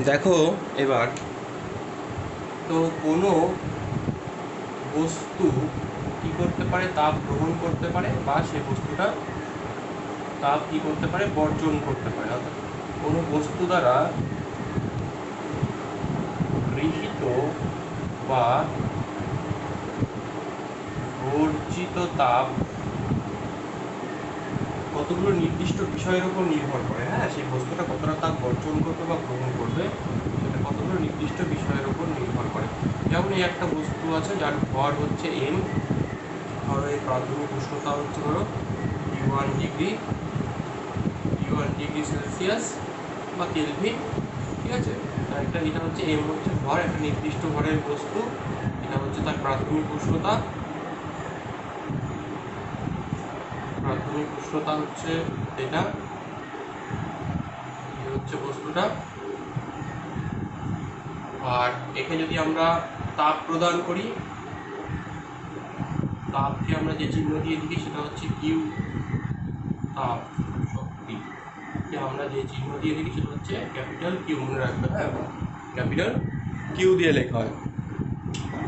দেখো এবার, তো কোনো বস্তু কি করতে পারে, তাপ গ্রহণ করতে পারে, বা সে বস্তুটা তাপ কি করতে পারে, বর্জন করতে পারে। অর্থাৎ কোনো বস্তু দ্বারা গৃহীত বা বর্জিত তাপ কতগুলো নির্দিষ্ট বিষয়ের উপর নির্ভর করে। হ্যাঁ, সেই বস্তুটা কতটা তাপ বর্জন করবে বা গ্রহণ করবে সেটা কতগুলো নির্দিষ্ট বিষয়ের উপর নির্ভর করে। যেমন এই একটা বস্তু আছে যার ভর হচ্ছে এম, ধরো এই প্রাথমিক উষ্ণতা হচ্ছে ধরো টি ওয়ান ডিগ্রি সেলসিয়াস বা কেলভিন, ঠিক আছে। এটা হচ্ছে এম হচ্ছে ভর, একটা নির্দিষ্ট ভরের বস্তু, এটা হচ্ছে তার প্রাথমিক উষ্ণতা। প্রাথমিক উষ্ণতা হচ্ছে এটা, এই হচ্ছে বস্তুটা। আর একে যদি আমরা তাপ প্রদান করি, তাপকে আমরা যে চিহ্ন দিয়ে দিই সেটা হচ্ছে কিউ, তাপ শক্তি। আমরা যে চিহ্ন দিয়ে দিই সেটা হচ্ছে ক্যাপিটাল কিউ, মনে রাখবে। হ্যাঁ, ক্যাপিটাল কিউ দিয়ে লেখা হয়।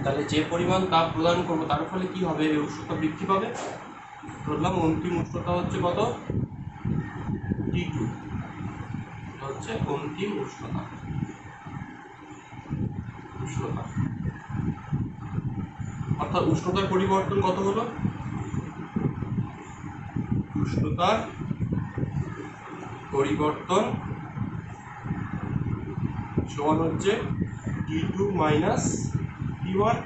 তাহলে যে পরিমাণ তাপ প্রদান করবো তার ফলে কি হবে, এই উষ্ণতা বৃদ্ধি পাবে। ধরলাম অন্তিম উষ্ণতা হচ্ছে কত, T2, হচ্ছে অন্তিম উষ্ণতা। অর্থাৎ উষ্ণতার পরিবর্তন কত হলো, উষ্ণতার পরিবর্তন সমান হচ্ছে T2 মাইনাস T1।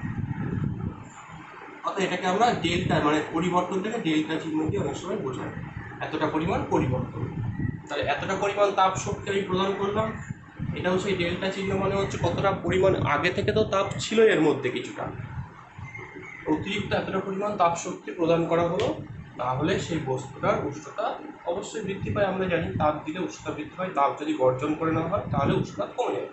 অর্থাৎ এটাকে আমরা ডেল্টা, মানে পরিবর্তনটাকে ডেল্টা চিহ্ন দিয়ে অনেক সময় বোঝাই, এতটা পরিমাণ পরিবর্তন। তাহলে এতটা পরিমাণ তাপ শক্তি আমি প্রদান করলাম, এটাও সেই ডেল্টা চিহ্ন, মানে হচ্ছে কতটা পরিমাণ, আগে থেকে তো তাপ ছিল এর মধ্যে কিছুটা, অতিরিক্ত এতটা পরিমাণ তাপ শক্তি প্রদান করা হলো, তাহলে সেই বস্তুটার উষ্ণতা অবশ্যই বৃদ্ধি পায়। আমরা জানি তাপ দিলে উষ্ণতা বৃদ্ধি পায়, তাপ যদি বর্জন করে নেওয়া হয় তাহলে উষ্ণতা কমে যাবে।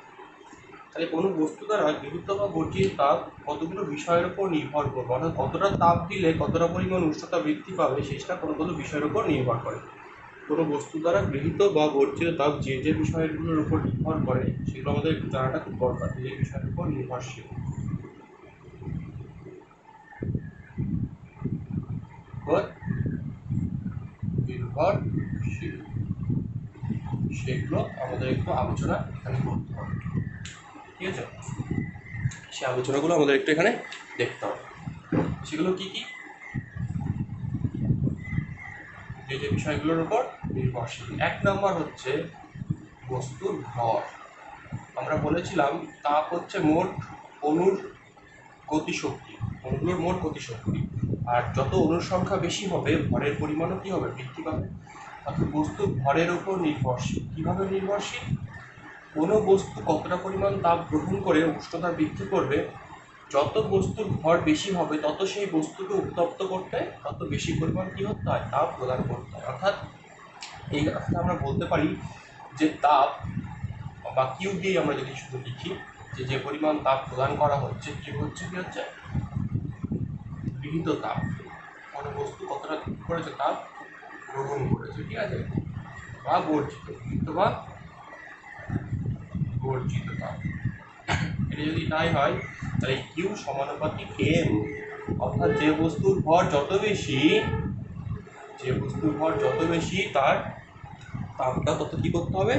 তাহলে কোনো বস্তু দ্বারা গৃহীত বা বর্জিত তাপ কতগুলো বিষয়ের উপর নির্ভর করবে, অর্থাৎ কতটা তাপ দিলে কতটা পরিমাণ উষ্ণতা বৃদ্ধি পাবে সেটা কতগুলো বিষয়ের উপর নির্ভর করে। কোনো বস্তু দ্বারা গৃহীত বা বর্জিত তাপ যে যে বিষয়গুলোর উপর নির্ভর করে সেগুলো আমাদের একটু জানাটা খুব দরকার, যে বিষয়ের উপর নির্ভরশীল নির্ভরশীল সেগুলো আমাদের একটু আলোচনা এখানে করতে হবে, ঠিক আছে। সেই আলোচনাগুলো আমাদের একটু এখানে দেখতে হবে। সেগুলো কি কি, যে যে বিষয়গুলোর উপর নির্ভরশীল। এক নম্বর হচ্ছে বস্তুর ভর। আমরা বলেছিলাম তাপ হচ্ছে মোট অণুর গতিশক্তি, অণুগুলোর মোট গতিশক্তি। আর যত অণুর সংখ্যা বেশি হবে ভরের পরিমাণও কী হবে, বৃদ্ধি পাবে। অর্থাৎ বস্তু ভরের উপর নির্ভরশীল। কীভাবে নির্ভরশীল, কোনো বস্তু কতটা পরিমাণ তাপ গ্রহণ করে উষ্ণতা বৃদ্ধি করবে, যত বস্তুর ভর বেশি হবে তত সেই বস্তুকে উত্তপ্ত করতে তত বেশি পরিমাণ কী হতে হয়, তাপ প্রদান করতে হয়। অর্থাৎ এই কথা আমরা বলতে পারি যে তাপ বা কিউ দিয়ে আমরা যদি শুধু লিখি, যে যে পরিমাণ তাপ প্রদান করা হচ্ছে কি হচ্ছে গৃহীত তাপ, কোনো বস্তু কতটা করেছে, তাপ গ্রহণ করেছে, ঠিক আছে, বা বর্জিত, গৃহীত বা বর্জিত তাপ। এটা যদি তাই হয় তাহলে কিউ সমানুপাতিক এম। অর্থাৎ যে বস্তুর ভর যত বেশি তার তাপটা তত কী করতে হবে,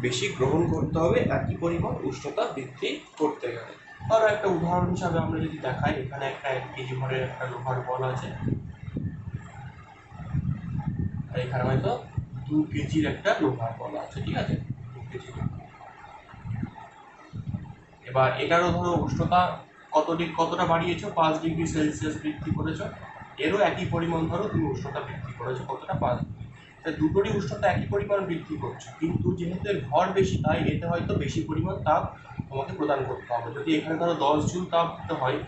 বেশি গ্রহণ করতে হবে একই পরিমাণ উষ্ণতা বৃদ্ধি করতে গেলে। ধরো একটা উদাহরণ হিসাবে আমরা যদি দেখাই, এখানে একটা 1 কেজি ভরের একটা লোহার বল আছে, আর এখানে হয়তো 2 কেজির একটা লোহার বল আছে, ঠিক আছে, 2 কেজি। এবার এটারও ধরো উষ্ণতা কতটা বাড়িয়েছো, 5 ডিগ্রি সেলসিয়াস বৃদ্ধি করেছো, এরও একই পরিমাণ ধরো তুমি উষ্ণতা বৃদ্ধি করেছো, কতটা, 5 ডিগ্রি। তাই দুটোরই উষ্ণতা একই পরিমাণ বৃদ্ধি করছো, কিন্তু যেহেতু এর ভর বেশি তাই এতে হয়তো বেশি পরিমাণ তাপ তোমাকে প্রদান করতে হবে। যদি এখানে ধরো 10 জুল তাপ দিতে হয়,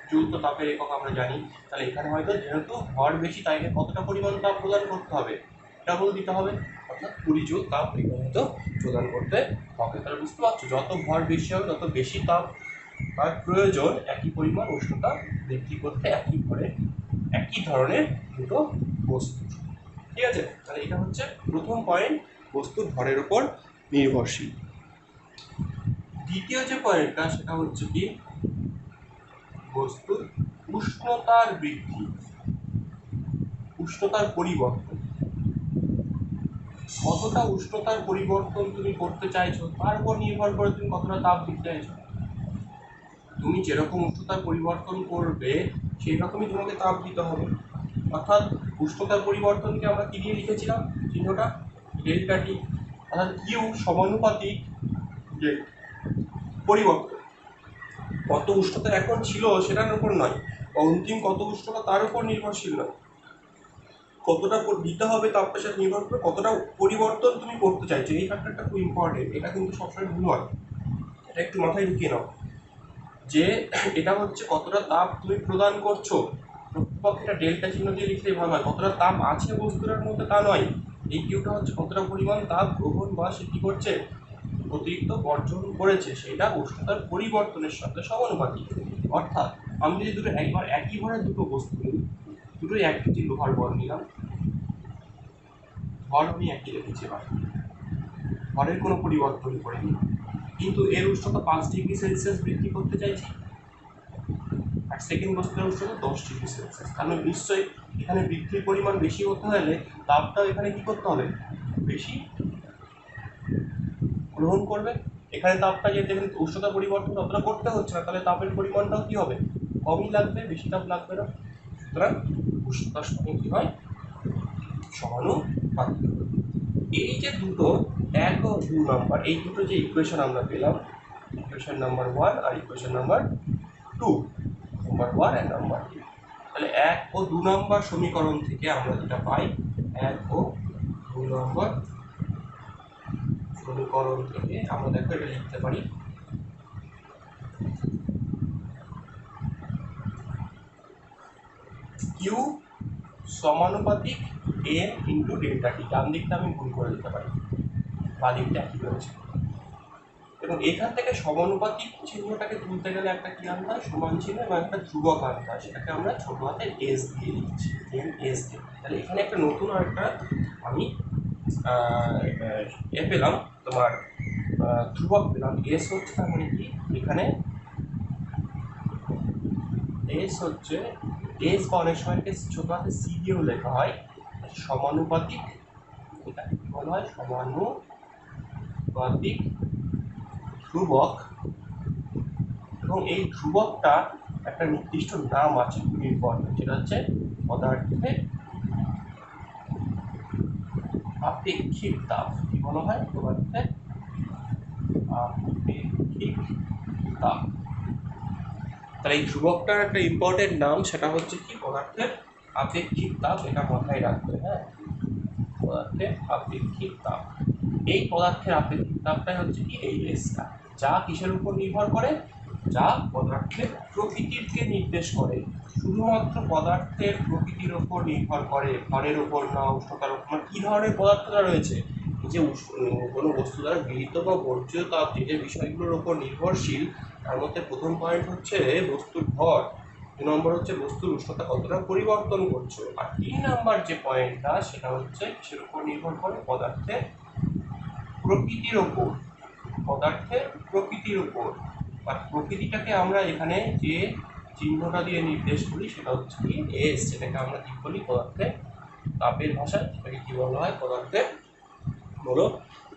জুল তো তাপের একক আমরা জানি, তাহলে এখানে হয়তো যেহেতু ভর বেশি তাই কতটা পরিমাণ তাপ প্রদান করতে হবে, ডাবল দিতে হবে, অর্থাৎ 20 জুল তাপ এখানে হয়তো প্রদান করতে হবে। তাহলে বুঝতে পারছো, যত ভর বেশি হবে তত বেশি তাপ তার প্রয়োজন একই পরিমাণ উষ্ণতা বৃদ্ধি করতে একই ভরে একই ধরনের দুটো বস্তু, ঠিক আছে। তাহলে এটা হচ্ছে প্রথম পয়েন্ট, বস্তুর ভরের উপর নির্ভরশীল। দ্বিতীয় যে পয়েন্টটা সেটা হচ্ছে কি বস্তুর উষ্ণতার বৃদ্ধি, উষ্ণতার পরিবর্তন। কতটা উষ্ণতার পরিবর্তন তুমি করতে চাইছো তার উপর নির্ভর করে তুমি কতটা তাপ দিতে চাইছো। তুমি যেরকম উষ্ণতার পরিবর্তন করবে সেই রকমই তোমাকে তাপ দিতে হবে। অর্থাৎ উষ্ণতার পরিবর্তনকে আমরা কি দিয়ে লিখেছিলাম চিহ্নটা ডেল্টা টি, অর্থাৎ কিউ সমানুপাতিক যে পরিবর্তন, কত উষ্ণতা এখন ছিল সেটার উপর নয়, অন্তিম কত উষ্ণতা তার উপর নির্ভরশীল নয়, কতটা দিতে হবে তাপটার সাথে নির্ভর করে কতটা পরিবর্তন তুমি করতে চাইছো। এই ফ্যাক্টরটা খুব ইম্পর্টেন্ট, এটা কিন্তু সবসময় ভুল হয়, এটা একটু মাথায় ঢুকিয়ে নাও যে এটা হচ্ছে কতটা তাপ তুমি প্রদান করছো। প্রকৃতপক্ষে এটা ডেল্টা চিহ্ন দিয়ে লিখলেই ভালো হয়, কতটা তাপ আছে বস্তুটার মধ্যে তা নয়। এই কিউটা হচ্ছে কতটা পরিমাণ তাপ গ্রহণ বা সে কি করছে অতিরিক্ত বর্জন করেছে, সেটা উষ্ণতার পরিবর্তনের সাথে সমানুপাতিক। অর্থাৎ আমি যদি দুটো একবার একই ভরের দুটো বস্তু নিই, দুটোই 1 কেজি লোহার বল নিলাম, ভর আমি একই রেখেছি, এবার ভরের কোনো পরিবর্তন করিনি, কিন্তু এর উষ্ণতা 5 ডিগ্রি সেলসিয়াস বৃদ্ধি করতে চাইছি আর সেকেন্ড বস্তুর উষ্ণতা 10 ডিগ্রি সেলসিয়াস। তাহলে নিশ্চয়ই এখানে বৃদ্ধির পরিমাণ বেশি হতে হলে তাপটাও এখানে কি করতে হবে বেশি গ্রহণ করবে। এখানে তাপটা যেহেতু এখানে উষ্ণতা পরিবর্তন অতটা করতে হচ্ছে না, তাহলে তাপের পরিমাণটাও কি হবে কমই লাগবে, বেশি তাপ লাগবে না। সুতরাং উষ্ণতার সঙ্গে কি হয় সমানুপাতিক। এই যে দুটো 1 ও 2 নাম্বার, এই দুটো যে ইকুয়েশন আমরা পেলাম, ইকুয়েশন নাম্বার 1 আর ইকুয়েশন নাম্বার 2, নাম্বার 1 আর নাম্বার 2, তাহলে 1 ও 2 নাম্বার সমীকরণ থেকে আমরা যেটা পাই, 1 ও 2 নাম্বার সমীকরণ থেকে আমরা দেখো এটা লিখতে পারি কিউ সমানুপাতিক এন ইন্টু ডেল্টা টি। ডান দিকটা আমি ভুল করে দিতে পারি, বা দিকটা একই রয়েছে। এবং এখান থেকে সমানুপাতিক চিহ্নটাকে তুলতে গেলে একটা কি আনতে হয় সমান চিহ্ন এবং একটা ধ্রুবক আনতে হয়, সেটাকে আমরা ছোট হাতের এস দিয়ে লিখছি, এন এস দিয়ে। তাহলে এখানে একটা নতুন আর একটা আমি পেলাম তোমার ধ্রুবক পেলাম, এস হচ্ছে তার মানে কি এখানে এস হচ্ছে এস বা অনেক সময় ছোট হাতে সি দিয়েও লেখা হয় সমানুপাতিক, এটা কি বলা হয় সমানুপাতিক ধ্রুবক। এবং এই ধ্রুবকটা একটা নির্দিষ্ট নাম আছে খুব ইম্পর্টেন্ট, যেটা হচ্ছে পদার্থের আপেক্ষিক তাপ। কি বলা হয় পদার্থের আপেক্ষিক তাপ। তাহলে এই ধ্রুবকটার একটা ইম্পর্টেন্ট নাম, সেটা হচ্ছে কি পদার্থের আপেক্ষিক তাপ, এটা মাথায় রাখবে। হ্যাঁ, পদার্থের আপেক্ষিক তাপ। এই পদার্থের আপেক্ষিক তাপটাই হচ্ছে কি এই এসটা, যা কিসের উপর নির্ভর করে, যা পদার্থের প্রকৃতিকে নির্দেশ করে, শুধুমাত্র পদার্থের প্রকৃতির ওপর নির্ভর করে, ভরের ওপর না, উষ্ণতার ওপর। কী ধরনের পদার্থটা রয়েছে, যে কোনো বস্তু দ্বারা গৃহীত বা বর্জ্য তাপ যে যে বিষয়গুলোর ওপর নির্ভরশীল, তার মধ্যে প্রথম পয়েন্ট হচ্ছে বস্তুর ভর, 2 নম্বর হচ্ছে বস্তুর উষ্ণতা কতটা পরিবর্তন করছে, আর 3 নাম্বার যে পয়েন্টটা সেটা হচ্ছে কিসের উপর নির্ভর করে পদার্থের প্রকৃতির ওপর, পদার্থের প্রকৃতির ওপর। আর প্রকৃতিটাকে আমরা এখানে যে চিহ্নটা দিয়ে নির্দেশ করি সেটা হচ্ছে কি এস, যেটাকে আমরা কি বলি পদার্থের তাপের ভাষায়, সেটাকে কি বলা হয় পদার্থের বলো,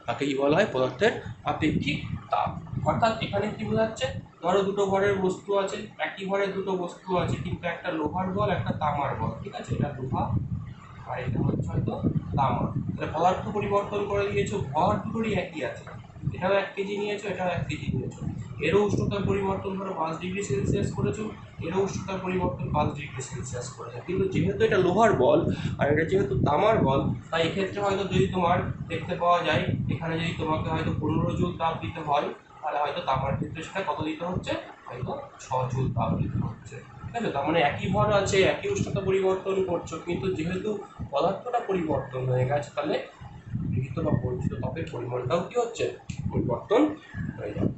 তাকে কি বলা হয় পদার্থের আপেক্ষিক তাপ। অর্থাৎ এখানে কি বোঝাচ্ছে, ধরো দুটো ভরের বস্তু আছে, একই ভরের দুটো বস্তু আছে, কিন্তু একটা লোহার বল একটা তামার বল, ঠিক আছে, এটা লোহা আর এটা হচ্ছে হয়তো তামা। তাহলে পদার্থ পরিবর্তন করে দিয়েছো, ভর দুটোরই একই আছে, এটাও 1 কেজি নিয়েছো, এটাও 1 কেজি নিয়েছো, এরও উষ্ণতার পরিবর্তন ধরো 5 ডিগ্রি সেলসিয়াস করেছো, এরও উষ্ণতার পরিবর্তন 5 ডিগ্রি সেলসিয়াস করেছো, কিন্তু যেহেতু এটা লোহার বল আর এটা যেহেতু তামার বল, তাই এক্ষেত্রে হয়তো যদি তোমার দেখতে পাওয়া যায় এখানে যদি তোমাকে হয়তো 15 জুল তাপ দিতে হয়, তাহলে হয়তো তামার ক্ষেত্রে সেটা কত দিতে হচ্ছে, হয়তো 6 জুল তাপ দিতে হচ্ছে। ঠিক আছে, তার মানে একই ভর আছে, একই উষ্ণতা পরিবর্তন করছো, কিন্তু যেহেতু পদার্থটা পরিবর্তন হয়ে গেছে, তাহলে গৃহীত বা বর্জিত তাপের পরিমাণটাও কি হচ্ছে পরিবর্তন হয়ে যাবে।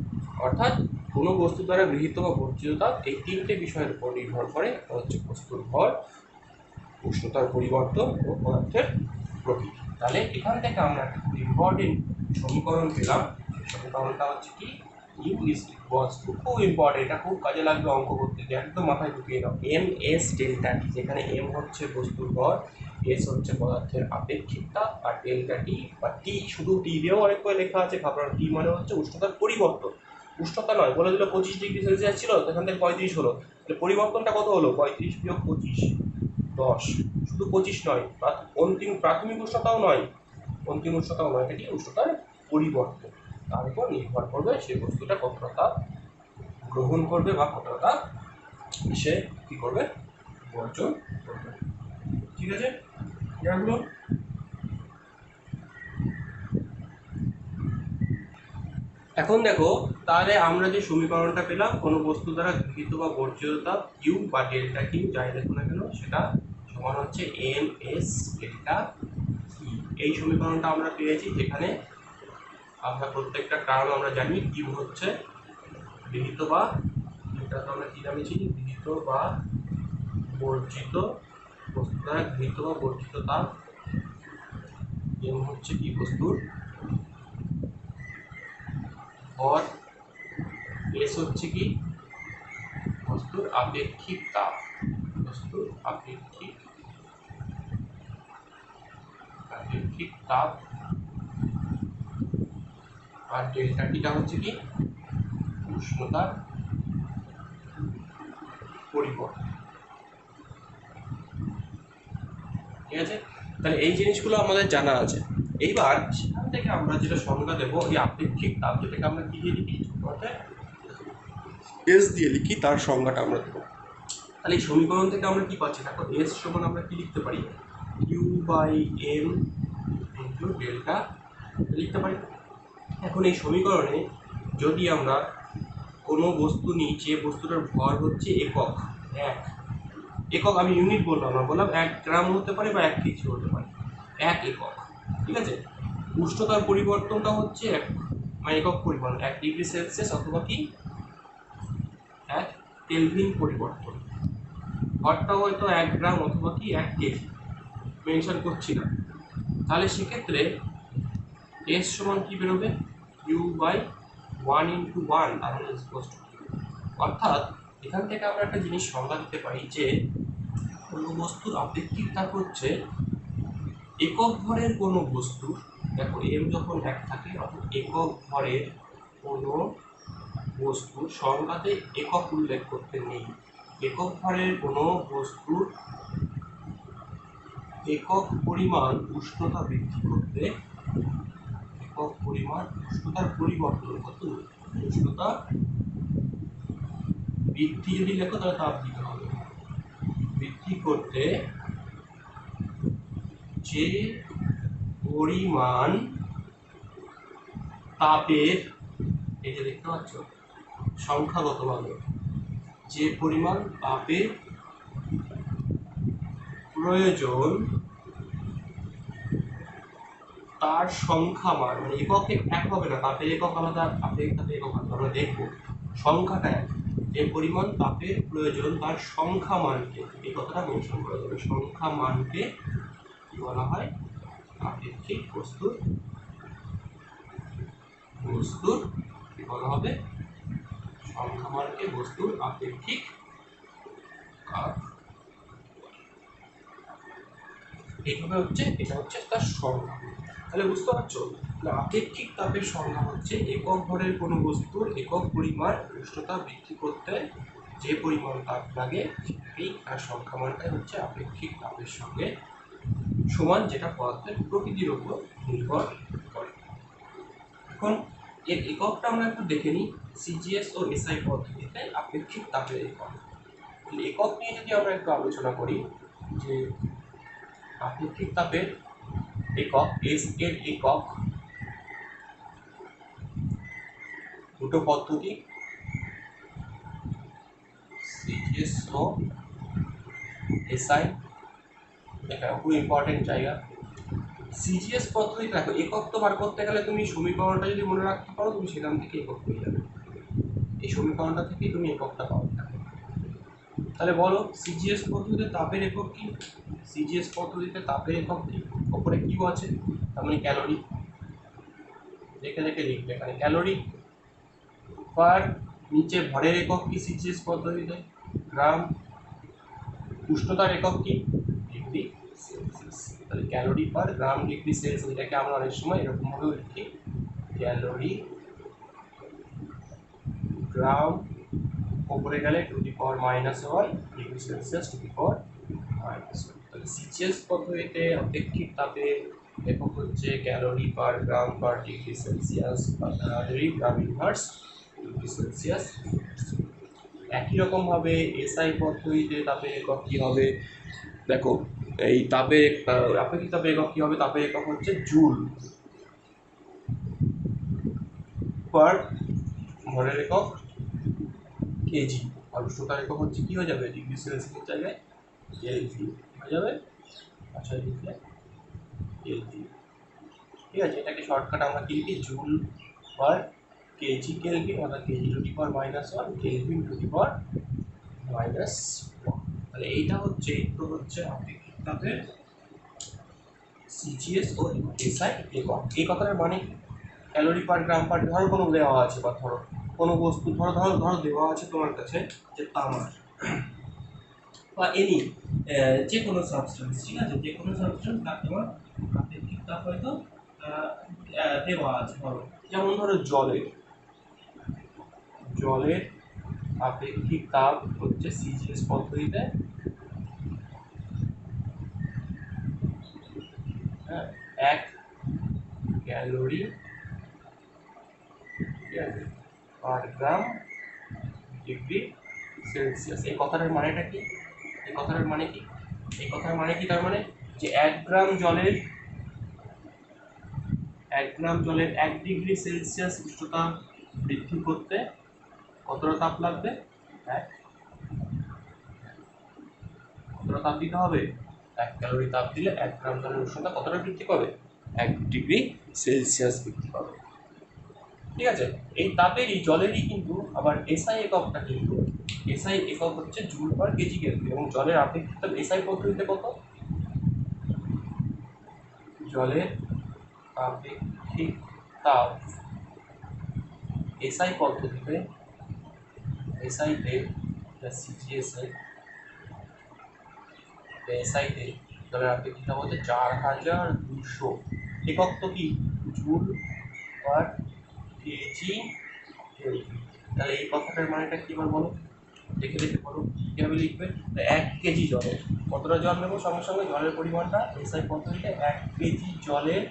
অর্থাৎ কোনো বস্তু দ্বারা গৃহীত বা বর্জিত তাপ এই 3টে বিষয়ের উপর নির্ভর করে, একটা হচ্ছে বস্তুর ভর, উষ্ণতার পরিবর্তন ও পদার্থের প্রকৃতি। তাহলে এখান থেকে আমরা একটা খুব ইম্পর্টেন্ট সমীকরণ পেলাম, সেই সমীকরণটা হচ্ছে কি ইউ ইজ ইকুয়ালস টু, খুব ইম্পর্টেন্ট, এটা খুব কাজে লাগবে অঙ্ক করতে গিয়ে, একদম মাথায় ঢুকিয়ে দাও। এম এস ডেল্টা টি, যেখানে এম হচ্ছে বস্তুর ভর, এস হচ্ছে পদার্থের আপেক্ষিক তাপ, আর ডেল্টা টি বা টি, শুধু টি দিয়েও অনেক করে লেখা আছে, ঘাবড়ানো, টি মানে হচ্ছে উষ্ণতার পরিবর্তন। উষ্ণতা নয়, বলে দিল 25°C ছিল, সেখান থেকে 35 হলো, তাহলে পরিবর্তনটা কত হলো? 35 বিয়োগ 25, 10। শুধু 25 নয়, অন্তিম প্রাথমিক উষ্ণতাও নয়, অন্তিম উষ্ণতাও নয়, এটি উষ্ণতার পরিবর্তন। তার উপর নির্ভর করবে সেই বস্তুটা কতটা তাপ গ্রহণ করবে বা কতটা তাপ সে কী করবে, বর্জন করবে। ঠিক আছে, এগুলো এখন দেখো, তাহলে আমরা যে সমীকরণটা পেলাম, কোনো বস্তু দ্বারা গৃহীত বা বর্জিত তাপ ইউ বা ডেল্টা কিউ যাই দেখো না কেন, সেটা সমান হচ্ছে এম এস ডেল্টা ই। এই সমীকরণটা আমরা পেয়েছি, যেখানে আমরা প্রত্যেকটা টার্ম আমরা জানি, কিউ হচ্ছে গৃহীত বা, এটা তো আমরা কি নামে চিনি, গৃহীত বা বর্জিত, বস্তু দ্বারা গৃহীত বা বর্জিত তাপ, এম হচ্ছে কি বস্তুর ভর, এস হচ্ছে কি বস্তুর আপেক্ষিক তাপ, বস্তুর আপেক্ষিক আপেক্ষিক তাপ, আর ডেল্টা টিটা হচ্ছে কি উষ্ণতার পরিবর্তন। ঠিক আছে, তাহলে এই জিনিসগুলো আমাদের জানা আছে। এইবার সেখান থেকে আমরা যেটা সংজ্ঞা দেবো, এই আপেক্ষিক তাপ, যেটাকে আমরা কি দিয়ে লিখি, এস দিয়ে লিখি, তার সংজ্ঞাটা আমরা দেবো। তাহলে এই সমীকরণ থেকে আমরা কি পাচ্ছি, দেখো এস সমান আমরা কি লিখতে পারি, U by M into delta লিখতে পারি। এখন এই সমীকরণে যদি আমরা কোনো বস্তু নিই, যে বস্তুটার ভর হচ্ছে একক, একক, আমি ইউনিট বললাম না, বললাম 1 গ্রাম হতে পারে বা 1 কেজি হতে পারে, 1 একক। ঠিক আছে, উষ্ণতার পরিবর্তনটা হচ্ছে মানে একক পরিমাণ 1°C অথবা কি 1 কেলভিন পরিবর্তন। ভরটা হয়তো 1 গ্রাম অথবা কি 1 কেজি, মেনশন করছি না। তাহলে সেক্ষেত্রে এস সমান কি বেরোবে, ইউ বাই 1 ইন্টু 1, তার মানে অর্থাৎ এখান থেকে আমরা একটা জিনিস সংজ্ঞা দিতে পারি যে কোনো বস্তুর আপেক্ষিক তাপ হচ্ছে একক ভরের কোনো বস্তুর, দেখো এম যখন 1 থাকে, অর্থাৎ একক ভরের কোনো বস্তুর, সংজ্ঞাতে একক উল্লেখ করতে নেই, একক ভরের কোনো বস্তুর একক পরিমাণ উষ্ণতা বৃদ্ধি করতে, একক পরিমাণ উষ্ণতার পরিবর্তন করতে, উষ্ণতা বৃদ্ধি যদি লেখো তাহলে তাপ দিতে হবে, বৃদ্ধি করতে যে পরিমাণ তাপের, এই যে দেখতে পাচ্ছ সংখ্যাগতভাবে, যে পরিমাণ তাপের প্রয়োজন তার সংখ্যা মান, মানে একক এক হবে না, তাপের একক আলাদা, আপেক্ষিক তাপের একক আলাদা, আমরা দেখবো সংখ্যাটা এক, যে পরিমাণ তাপের প্রয়োজন তার সংখ্যা মানকে, এই কথাটা মেনশন করা যাবে, সংখ্যা মানকে বলা হয় আপেক্ষিক বস্তুর, বস্তুর কি বলা হবে, সংখ্যা মানকে বস্তুর আপেক্ষিক তাপ। এইভাবে হচ্ছে, এটা হচ্ছে তার সংজ্ঞা। তাহলে বুঝতে পারছো, আপেক্ষিক তাপের সংজ্ঞা হচ্ছে একক ভরের কোনো বস্তুর একক পরিমাণ উষ্ণতা বৃদ্ধি করতে যে পরিমাণ তাপ লাগে, সেটাকেই তার সংখ্যা মানটাই হচ্ছে আপেক্ষিক তাপের সঙ্গে সমান, যেটা পদার্থের প্রকৃতির উপর নির্ভর করে। এখন এর এককটা আমরা একটু দেখে নিই, সিজিএস ও এসআই পদ্ধতিতে আপেক্ষিক তাপের একক। একক নিয়ে যদি আমরা একটু আলোচনা করি, যে আপেক্ষিক তাপের একক, এস এর একক, দুটো পদ্ধতি, সিজিএস ও এসআই, এটা খুব ইম্পর্টেন্ট জায়গা। সিজিএস পদ্ধতি দেখো, একক তো বার করতে গেলে তুমি সমীকরণটা যদি মনে রাখতে পারো, তুমি সেখান থেকে একক পেয়ে যাবে, এই সমীকরণটা থেকেই তুমি এককটা পাবে। তাহলে বলো সিজিএস পদ্ধতিতে তাপের একক কি, সিজিএস পদ্ধতিতে তাপের একক কি, ওপরে কিউ আছে, তার মানে ক্যালোরি, দেখে দেখে লিখবে এখানে ক্যালোরি, পার নিচে ভরের একক কি সিজিএস পদ্ধতিতে, গ্রাম, উষ্ণতার একক কি ডিগ্রি সেলসিয়াস। তাহলে ক্যালোরি পার গ্রাম ডিগ্রি সেলসিয়াস, এটাকে আমরা অনেক সময় এরকমভাবেও লিখি, ক্যালোরি গ্রাম ওপরে গেলে to the power -1 degree Celsius to the power -1। তাহলে সিজিএস পদ্ধতিতে আপেক্ষিক তাপের একক হচ্ছে calorie per gram per degree Celsius বা তাড়াতাড়ি গ্রাম ইনভার্স ডিগ্রি সেলসিয়াস। একই রকমভাবে এসআই পদ্ধতিতে তাপের একক কী হবে, দেখো এই তাপের আপেক্ষিক তাপের একক কী হবে, তাপের একক হচ্ছে জুল পার ভরের একক কেজি, আর উষ্ণতার একক হচ্ছে কী হয়ে যাবে ডিগ্রি সেলসিয়াসের জায়গায় কেলভি হয়ে যাবে। আচ্ছা লিখলে কেলভি, ঠিক আছে। এটাকে শর্টকাট আমরা কি লিখি, জুল পার কেজি কেলভিন, অর্থাৎ KG to the power -1 kelvin to the power -1। তাহলে এইটা হচ্ছে আপেক্ষিক তাপের সিজিএস ও এসআই একক। এই কথাটার মানে ক্যালোরি পার গ্রাম পার, ধরো কোনো দেওয়া আছে বা ধরো কোনো বস্তু, ধরো ধরো ধরো দেওয়া আছে তোমার কাছে যে তামার বা এনি যে কোনো সাবস্টেন্স, ঠিক আছে, যে কোনো সাবস্টেন্স তার তোমার আপেক্ষিক তাপ হয়তো দেওয়া আছে। ধরো যেমন ধরো জলের আপেক্ষিক তাপ হচ্ছে সিজিএস পদ্ধতিতে 1 ক্যালোরি পার গ্রাম ডিগ্রি সেলসিয়াস। এই কথাটার মানেটা কি, এই কথাটার মানে কি, এই কথার মানে কি, তার মানে যে 1 গ্রাম জলের 1 ডিগ্রি সেলসিয়াস উষ্ণতা বৃদ্ধি করতে কতটা তাপ লাগবে, কতটা তাপ দিতে হবে, 1 ক্যালোরি তাপ দিলে 1 গ্রাম জলের উষ্ণতা কতটা বৃদ্ধি পাবে, 1 ডিগ্রি সেলসিয়াস বৃদ্ধি পাবে, ঠিক আছে। এই তাপেরই জলেরই কিন্তু আবার এসআই এককটা কিন্তু এসআই একক হচ্ছে জুল পার কেজি কেলভিন, এবং জলের আপেক্ষিক তাপ এসআই পদ্ধতিতে কত, জলের আপেক্ষিক তাপ এসআই পদ্ধতিতে এসআইতে সিজিএসআই এসআইতে জলের আপেক্ষিক তাপ হচ্ছে 4200 একক তো কি জুল পার কেজি কেলভিন। তাহলে এই কথাটার মানেটা কি বল বলো, দেখে দেখে বলো কীভাবে লিখবে। 1 কেজি জলে কতটা জল নেবো, সঙ্গে সঙ্গে জলের পরিমাণটা এসআই পদ্ধতিতে 1 কেজি জলের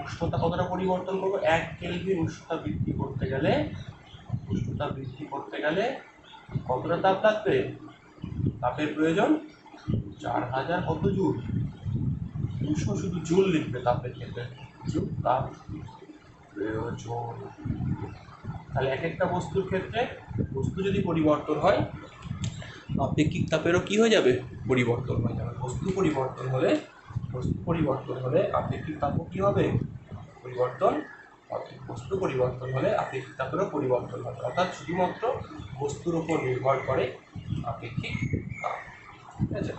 উষ্ণতা কতটা পরিবর্তন করবো, 1 কেলভিন উষ্ণতা বৃদ্ধি করতে গেলে কতটা তাপ লাগবে, তাপের প্রয়োজন 4000 কত জুল, 200 শুধু জুল লিখবে তাপের ক্ষেত্রে, জুল তাপ প্রয়োজন। তাহলে এক একটা বস্তুর ক্ষেত্রে বস্তু যদি পরিবর্তন হয় আপেক্ষিক তাপেরও কি হয়ে যাবে, পরিবর্তন হয়ে যাবে। বস্তু পরিবর্তন হলে আপেক্ষিক তাপও কি হবে, পরিবর্তন হবে। বস্তু পরিবর্তন হলে আপেক্ষিক তাপেরও পরিবর্তন হবে, অর্থাৎ শুধুমাত্র বস্তুর উপর নির্ভর করে আপেক্ষিক তাপ, ঠিক আছে।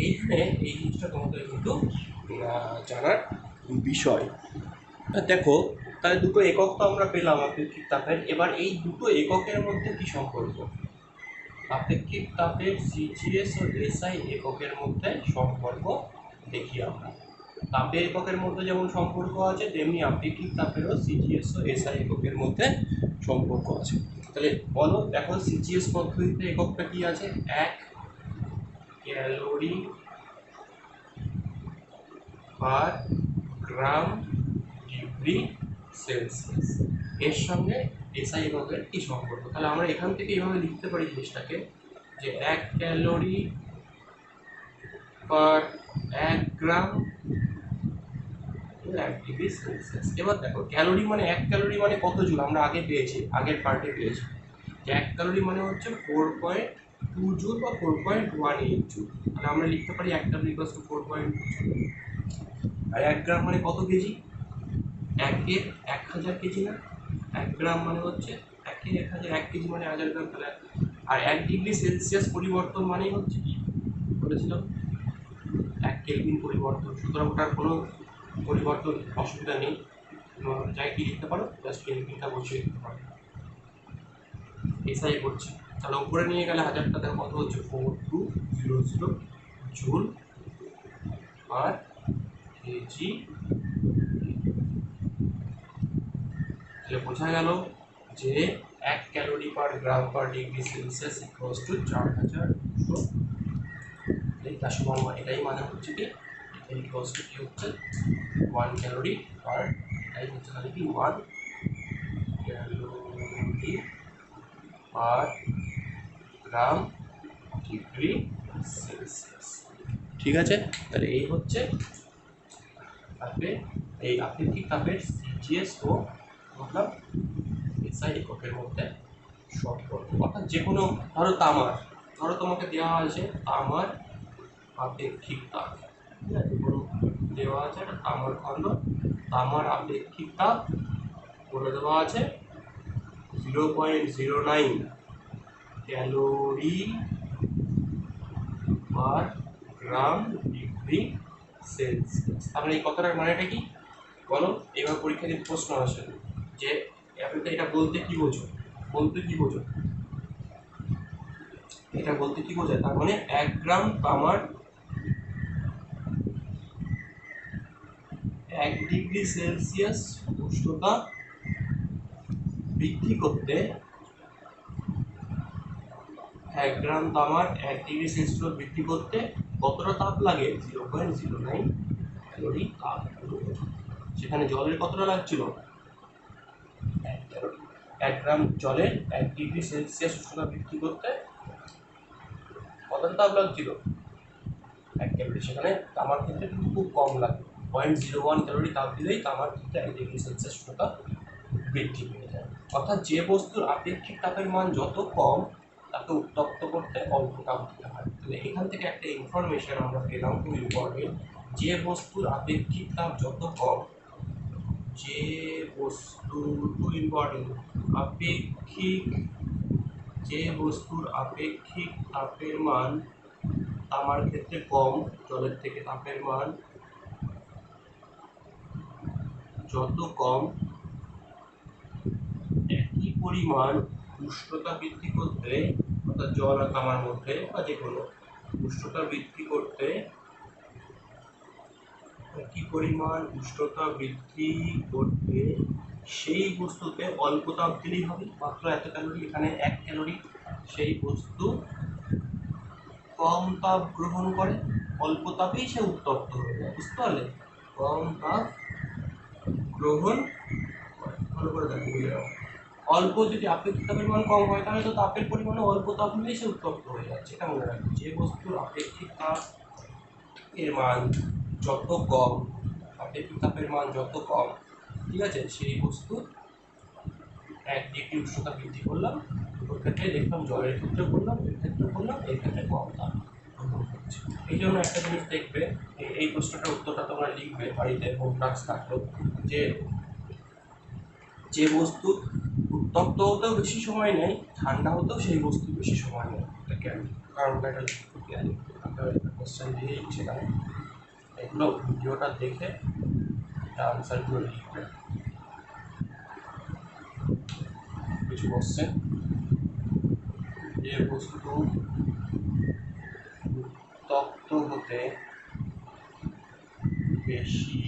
এইখানে এই জিনিসটা তোমাদের কিন্তু জানার বিষয়। দেখো তাহলে দুটো একক তো আমরা পেলাম আপেক্ষিক তাপের, এবার এই দুটো এককের মধ্যে কি সম্পর্ক, আপেক্ষিক তাপের সিজিএস ও এসআই এককের মধ্যে সম্পর্ক দেখি আমরা। তাপের এককের মধ্যে যেমন সম্পর্ক আছে তেমনি আপেক্ষিক তাপেরও সিজিএস ও এসআই এককের মধ্যে সম্পর্ক আছে। তাহলে বলো, দেখো সিজিএস পদ্ধতিতে এককটা কি আছে, 1 ক্যালোরি পার গ্রাম ডিগ্রি সেলসিয়াস, এর সঙ্গে এসআই এককের কি সম্পর্ক। তাহলে আমরা এখান থেকে এইভাবে লিখতে পারি জিনিসটাকে যে 1 ক্যালোরি পার 1 গ্রাম 1 ডিগ্রি সেলসিয়াস। এবার দেখো ক্যালোরি মানে 1 ক্যালোরি মানে কত জুল, আমরা আগে পেয়েছি, আগের পার্টে পেয়েছি যে 1 ক্যালোরি মানে হচ্ছে 4.2 জুল বা 4.18 জুল। তাহলে আমরা লিখতে পারি 1 ক্যালোরি ইকুয়ালস টু 4.2 জুল। আর 1 গ্রাম মানে কত কেজি, 1000 কেজি না, 1 গ্রাম মানে হচ্ছে 1000, 1 কেজি মানে 1000 গ্রাম। তাহলে আর 1 ডিগ্রি সেলসিয়াস পরিবর্তন মানেই হচ্ছে কি বলেছিলাম 1 কেলভিন পরিবর্তন, সুতরাং ওটার কোনো পরিবর্তন অসুবিধা নেই। যাই কি লিখতে পারো, জাস্ট কেলভিনটা বসিয়ে দিতে পারো। এসআই করছে, তাহলে উপরে নিয়ে গেলে 1000টা দেখো কত হচ্ছে 4200 জুল আর কেজি। তাহলে বোঝা গেল যে 1 calorie per gram per degree Celsius equals to 4200। এটা সমান, এটাই মানে হচ্ছে কি ইকুয়ালস টু কি হচ্ছে 1 ক্যালোরি পার, এটাই হচ্ছে তাহলে কি 1 ক্যালোরি পার গ্রাম ডিগ্রি সেলসিয়াস। ঠিক আছে, তাহলে এই হচ্ছে এই আপেক্ষিক তাপের সিজিএস ও মতলব এসআই এককের মধ্যে সম্পর্ক। অর্থাৎ যে কোনো ধরো তোমাকে দেওয়া আছে তামার আপেক্ষিক তাপ, ঠিক আছে, কোনো দেওয়া আছে একটা তামার খণ্ড, তামার আপেক্ষিক তাপ বলে দেওয়া আছে 0.09 ক্যালোরি পার গ্রাম ডিগ্রি সেলসিয়াস। তাহলে এই কথাটার মানেটা কি বলো? এবার পরীক্ষা দিতে প্রশ্ন আসে যে এটা বলতে কি বোঝো, এটা বলতে কি বোঝায়? তার মানে 1 গ্রাম তামার 1 ডিগ্রি সেলসিয়াস উষ্ণতা বৃদ্ধি করতে 1 গ্রাম তামার 1 ডিগ্রি সেলসিয়াস বৃদ্ধি করতে কতটা তাপ লাগে? 0.09 ক্যালোরি তাপ। সেখানে জলের কতটা লাগছিল? 1 ক্যালোরি। 1 গ্রাম জলের 1 ডিগ্রি সেলসিয়াস উষ্ণতা বৃদ্ধি করতে কতটা তাপ লাগছিল? 1 ক্যালোরি। সেখানে তামার ক্ষেত্রে কিন্তু খুব কম লাগে, 0.01 ক্যালোরি তাপ দিলেই তামার ক্ষেত্রে 1 ডিগ্রি সেলসিয়াস উষ্ণতা বৃদ্ধি পেয়ে যায়। অর্থাৎ যে বস্তুর আপেক্ষিক তাপের মান যত কম তাকে উত্তপ্ত করতে অল্প তাপ দিতে হয়। তাহলে এখান থেকে একটা ইনফরমেশন আমরা পেলাম খুব ইম্পর্টেন্ট, যে বস্তুর আপেক্ষিক তাপ যত কম, যে বস্তুর খুব ইম্পর্টেন্ট যে বস্তুর আপেক্ষিক তাপের মান তামার ক্ষেত্রে কম, জলের থেকে তাপের মান যত কম, একই পরিমাণ উষ্ণতা বৃদ্ধি করতে, অর্থাৎ জল আর তামার মধ্যে বা যে কোনো উষ্ণতা বৃদ্ধি করতে, একই পরিমাণ উষ্ণতা বৃদ্ধি করতে সেই বস্তুতে অল্প তাপ দিলেই হবে, মাত্র এত ক্যালোরি, এখানে 1 ক্যালোরি। সেই বস্তু কম তাপ গ্রহণ করে, অল্প তাপেই সে উত্তপ্ত হয়ে যায়। বুঝতে পারলে? কম তাপ গ্রহণ করে, ভালো করে দেখো। অল্প যদি আপেক্ষিক তাপের মান কম হয় তাহলে তো তাপের পরিমাণে অল্প তাপ নিলেই সে উত্তপ্ত হয়ে যাচ্ছে। এটা মনে রাখবে, যে বস্তুর আপেক্ষিক তাপ এর মান যত কম, আপেক্ষিক তাপের মান যত কম, ঠিক আছে, সেই বস্তু 1 ডিগ্রি উষ্ণতা বৃদ্ধি করলাম, ওর ক্ষেত্রে দেখলাম জলের ক্ষেত্রে করলাম, এর ক্ষেত্রে করলাম, এর ক্ষেত্রে কম তাপ গ্রহণ করছে। এই জন্য একটা জিনিস দেখবে, এই প্রশ্নটার উত্তরটা তোমরা লিখবে বাড়িতে, হোম টাস্ক থাকলো, যে বস্তু উত্তপ্ত হতেও বেশি সময় নেয়, ঠান্ডা হতেও সেই বস্তু বেশি সময় নেয়। এটা কেন? কারণটা এটা কোশ্চেন দিয়েই সেখানে এগুলো ভিডিওটা দেখে এটা আনসারগুলো লিখবে। কিছু কোশ্চেন, যে বস্তু উত্তপ্ত হতে বেশি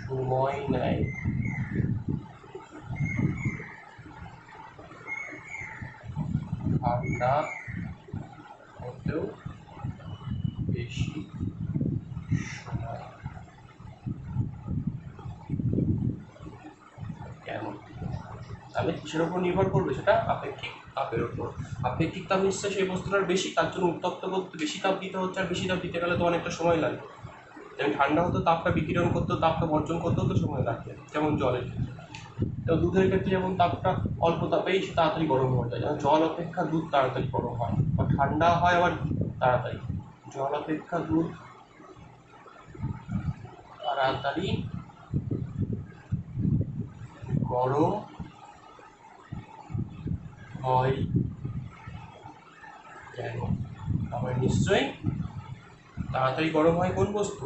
সময় নেয়, ঠান্ডা হতেও বেশি সময়, কেন? তাহলে কিসের উপর নির্ভর করবে? সেটা আপেক্ষিক তাপের উপর। আপেক্ষিক তাপ নিশ্চয় সেই বস্তুটার বেশি, তার জন্য উত্তপ্ত করতে বেশি তাপ দিতে হচ্ছে, আর বেশি তাপ দিতে গেলে তো অনেকটা সময় লাগবে। যেমন ঠান্ডা হতো তাপটা বিকিরণ করতেও, তাপটা বর্জন করতেও তো সময় লাগবে, যেমন জলের ক্ষেত্রে। তো দুধের ক্ষেত্রে যেমন তাপটা অল্প তাপেই সে তাড়াতাড়ি গরম হয়ে যায়, যেমন জল অপেক্ষা দুধ তাড়াতাড়ি গরম হয়, বা ঠান্ডা হয় আবার তাড়াতাড়ি। জল অপেক্ষা দুধ তাড়াতাড়ি গরম হয় কেন? আমার নিশ্চয়ই তাড়াতাড়ি গরম হয় কোন বস্তু?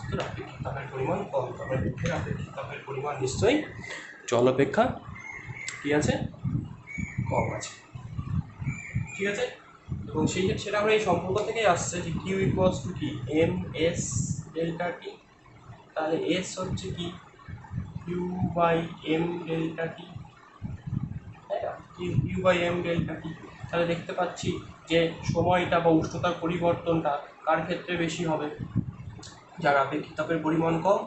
যে বস্তুর আপেক্ষিক তাপের পরিমাণ কম, তবে দুধের আপেক্ষিক তাপের পরিমাণ নিশ্চয়ই জল অপেক্ষা কী আছে, কম আছে। ঠিক আছে, এবং সেটা আমরা এই সম্পর্ক থেকেই আসছে যে কিউ ইকুয়ালস টু কি এম এস ডেল্টা টি। তাহলে এস হচ্ছে কি কিউ বাই এম ডেল্টা টি, তাই না? কিউ বাই এম ডেল্টা টি। তাহলে দেখতে পাচ্ছি যে সময়টা বা উষ্ণতার পরিবর্তনটা কার ক্ষেত্রে বেশি হবে, যার আপেক্ষিক তাপের পরিমাণ কম।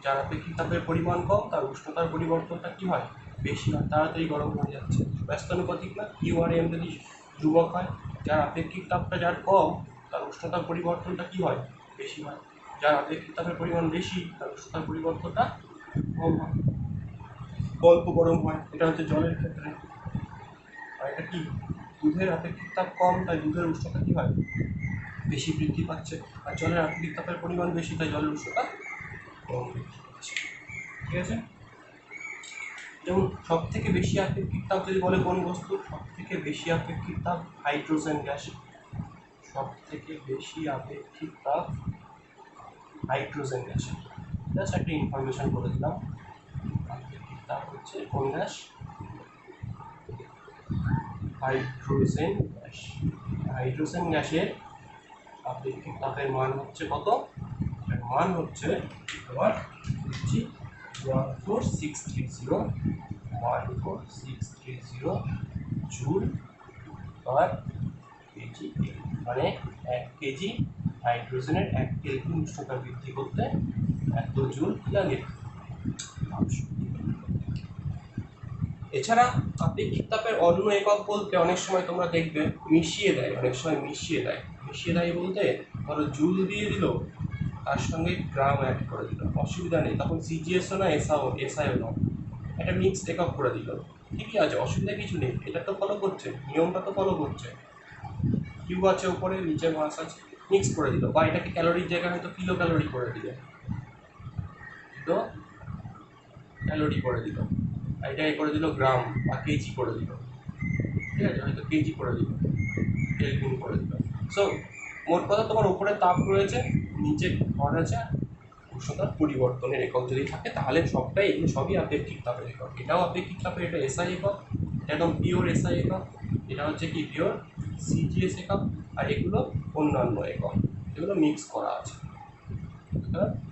যার আপেক্ষিক তাপের পরিমাণ কম তার উষ্ণতার পরিবর্তনটা কী হয়, বেশি হয়, তাড়াতাড়ি গরম হয়ে যাচ্ছে। ব্যস্তানুপাতিক না, কিউ আর এম যদি ধ্রুবক হয়, যার আপেক্ষিক তাপটা যার কম তার উষ্ণতার পরিবর্তনটা কী হয়, বেশি হয়। যার আপেক্ষিক তাপের পরিমাণ বেশি তার উষ্ণতার পরিবর্তনটা কম হয়, অল্প গরম হয়। এটা হচ্ছে জলের ক্ষেত্রে। আর এটা কি, দুধের আপেক্ষিক তাপ কম তাই দুধের উষ্ণতা কী হয়, বেশি বৃদ্ধি পাচ্ছে। আর জলের আপেক্ষিক তাপের পরিমাণ বেশি তাই জলের উষ্ণতা কম বৃদ্ধি পাচ্ছে। ঠিক আছে, যেমন সব থেকে বেশি আপেক্ষিক তাপ যদি বলে কোন বস্তু, সব থেকে বেশি আপেক্ষিক তাপ হাইড্রোজেন গ্যাস। সব থেকে বেশি আপেক্ষিক তাপ হাইড্রোজেন গ্যাসের। জাস্ট একটা ইনফরমেশন করে দিলাম, আপেক্ষিক তাপ হচ্ছে কোন গ্যাস, হাইড্রোজেন গ্যাস। হাইড্রোজেন গ্যাসের আপেক্ষিক তাপের মান হচ্ছে কত, এর মান হচ্ছে তোমার 14630 জুল পার কেজি। মানে 1 কেজি হাইড্রোজেনের 1 কেলভিন উষ্ণতা বৃদ্ধি করতে এত জুল লাগে। এছাড়া আপেক্ষিক তাপের অন্য একক বলতে অনেক সময় তোমরা দেখবে মিশিয়ে দেয়, অনেক সময় মিশিয়ে দেয় বলতে ধরো জুল দিয়ে দিল, তার সঙ্গে গ্রাম অ্যাড করে দিল, অসুবিধা নেই, তখন সিজিএসও না এসআইও না, একটা মিক্সড একক করে দিল, ঠিকই আছে, অসুবিধা কিছু নেই। এটা তো ফলো করছে, নিয়মটা তো ফলো করছে। কিউ আছে উপরে, নিচে মাস আছে, মিক্স করে দিল, বা এটাকে ক্যালোরির জায়গায় হয়তো কিলো ক্যালোরি করে দিল, কিলো ক্যালোরি করে দিল, এটাকে করে দিল গ্রাম বা কেজি করে দিল, ঠিক আছে, হয়তো কেজি করে দিল, কেলভিন করে দিল। সো মোট কথা তোমার উপরে তাপ রয়েছে, নিচে ঘর আছে, উষ্ণতার পরিবর্তনের একক যদি থাকে তাহলে সবটাই, এগুলো সবই আপেক্ষিক তাপের একক। এটাও আপেক্ষিক তাপের, এটা এসআই একক, এটা একদম পিওর এসআই একক, এটা হচ্ছে কি পিওর সিজিএস একক, আর এগুলো অন্যান্য একক, এগুলো মিক্স করা আছে।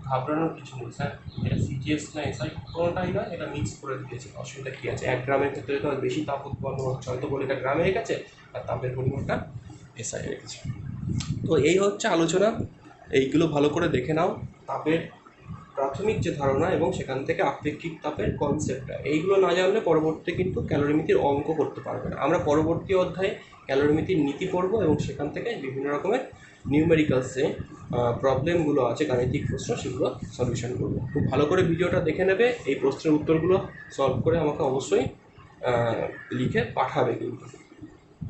ঘাবড়ানোর কিছু নেই স্যার, এটা সিজিএস না এসআই কোনোটাই নয়, এটা মিক্স করে দিয়েছে, অসুবিধা কী আছে। 1 গ্রামের ক্ষেত্রে তো বেশি তাপ উৎপন্ন হচ্ছে, হয়তো বলে এটা গ্রামে রেখেছে আর তাপের পরিমাণটা এসআই রেখেছে। তো এই হচ্ছে আলোচনা, এইগুলো ভালো করে দেখে নাও, তাপের প্রাথমিক যে ধারণা এবং সেখান থেকে আপেক্ষিক তাপের কনসেপ্টটা, এইগুলো না জানলে পরবর্তীতে কিন্তু ক্যালোরিমিতির অঙ্ক করতে পারবে না। আমরা পরবর্তী অধ্যায়ে ক্যালোরিমিতির নীতি পড়ব এবং সেখান থেকে বিভিন্ন রকমের নিউমেরিক্যালসে প্রবলেমগুলো আছে, গাণিতিক প্রশ্ন, সেগুলো সলিউশন করবো। খুব ভালো করে ভিডিওটা দেখে নেবে, এই প্রশ্নের উত্তরগুলো সলভ করে আমাকে অবশ্যই লিখে পাঠাবে কিন্তু।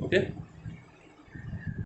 ওকে।